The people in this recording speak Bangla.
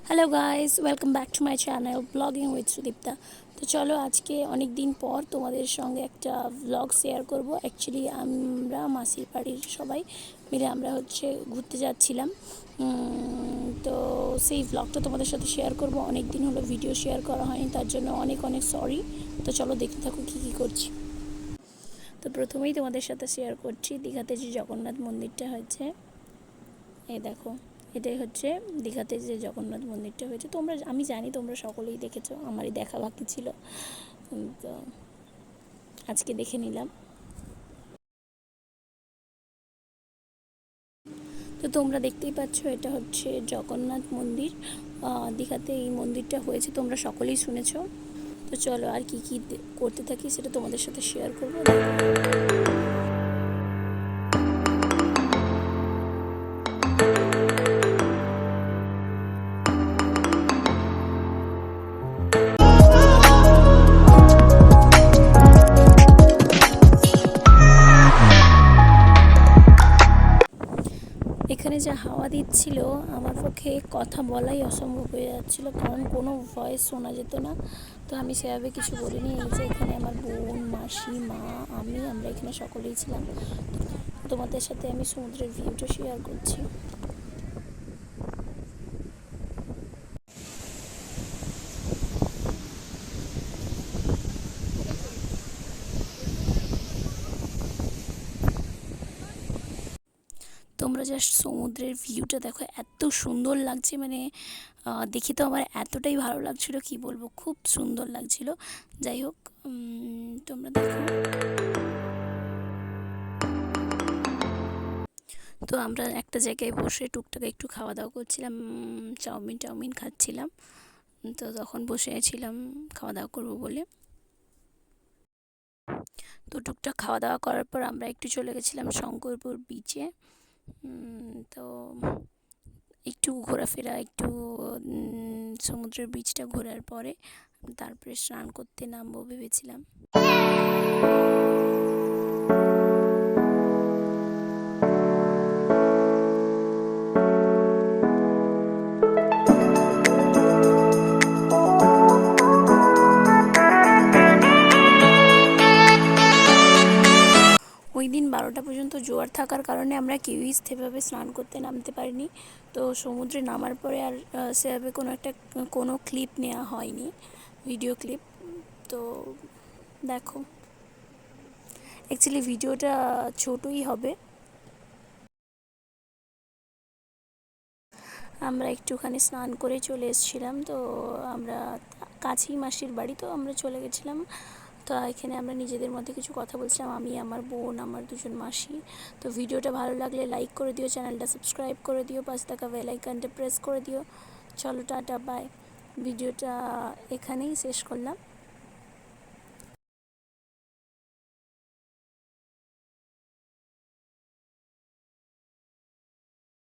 Hello guys, welcome back to my channel blogging with Sudipta. তো চলো আজকে অনেক দিন পর তোমাদের সঙ্গে একটা ব্লগ শেয়ার করব। অ্যাকচুয়ালি আমরা মাসির বাড়ির সবাই মিলে আমরা ঘুরতে যাচ্ছিলাম। তো সেই ব্লগটা তোমাদের সাথে শেয়ার করব। অনেক দিন হলো ভিডিও শেয়ার করা হয়নি, তার জন্য অনেক অনেক সরি। তো চলো দেখতে থাকো কী করছি। তো প্রথমেই তোমাদের সাথে শেয়ার করছি দীঘাতে যে জগন্নাথ মন্দিরটা হয়েছে। এই দেখো, এটাই হচ্ছে দীঘাতে যে জগন্নাথ মন্দিরটা হয়েছে। আমি জানি তোমরা সকলেই দেখেছো, আমারই দেখা বাকি ছিল। তো আজকে দেখে নিলাম। তো তোমরা দেখতেই পাচ্ছ, এটা হচ্ছে জগন্নাথ মন্দির। দীঘাতে এই মন্দিরটা হয়েছে, তোমরা সকলেই শুনেছো। তো চলো আর কি কি করতে থাকি সেটা তোমাদের সাথে শেয়ার করবো। এখানে যা হাওয়া দিচ্ছিল, আমার পক্ষে কথা বলাই অসম্ভব হয়ে যাচ্ছিলো, কারণ কোনো ভয়েস শোনা যেত না। তো আমি সেভাবে কিছু বলিনি। এই যে এখানে আমার বোন, মাসি, মা, আমরা এখানে সকলেই ছিলাম। তোমাদের সাথে আমি সমুদ্রের ভিউটা শেয়ার করছি। তোমরা জাস্ট সমুদ্রের ভিউটা দেখো, এত সুন্দর লাগছে। মানে দেখে তো আমার এতটাই ভালো লাগছিলো, কি বলবো, খুব সুন্দর লাগছিল। যাই হোক, তোমরা দেখো। তো আমরা একটা জায়গায় বসে টুকটাক একটু খাওয়া দাওয়া করছিলাম, চাউমিন খাচ্ছিলাম। তো তখন বসেছিলাম খাওয়া দাওয়া করবো বলে। তো টুকটাক খাওয়া দাওয়া করার পর আমরা একটু চলে গেছিলাম শঙ্করপুর বিচে। তো একটু ঘোরাফেরা, একটু সমুদ্রের বিচটা ঘোরার পরে তারপরে স্নান করতে নামবো ভেবেছিলাম। ওই দিন 12টা পর্যন্ত জোয়ার থাকার কারণে আমরা কেউই সেভাবে স্নান করতে নামতে পারিনি। তো সমুদ্রে নামার পরে আর সেভাবে কোনো ক্লিপ নেওয়া হয়নি, ভিডিও ক্লিপ। তো দেখো, অ্যাকচুয়ালি ভিডিওটা ছোটই হবে। আমরা একটুখানি স্নান করে চলে এসেছিলাম। তো আমরা কাছেই মাসির বাড়ি, তো আমরা চলে গেছিলাম। তো এখানে আমরা নিজেদের মধ্যে কিছু কথা বলছিলাম, আমি, আমার বোন, আমার দুজন মাসি। তো ভিডিওটা ভালো লাগলে লাইক করে দিও, চ্যানেলটা সাবস্ক্রাইব করে দিও, পাশে থাকা বেল আইকনটা প্রেস করে দিও। চলো টাটা, বাই। ভিডিওটা এখানেই শেষ করলাম।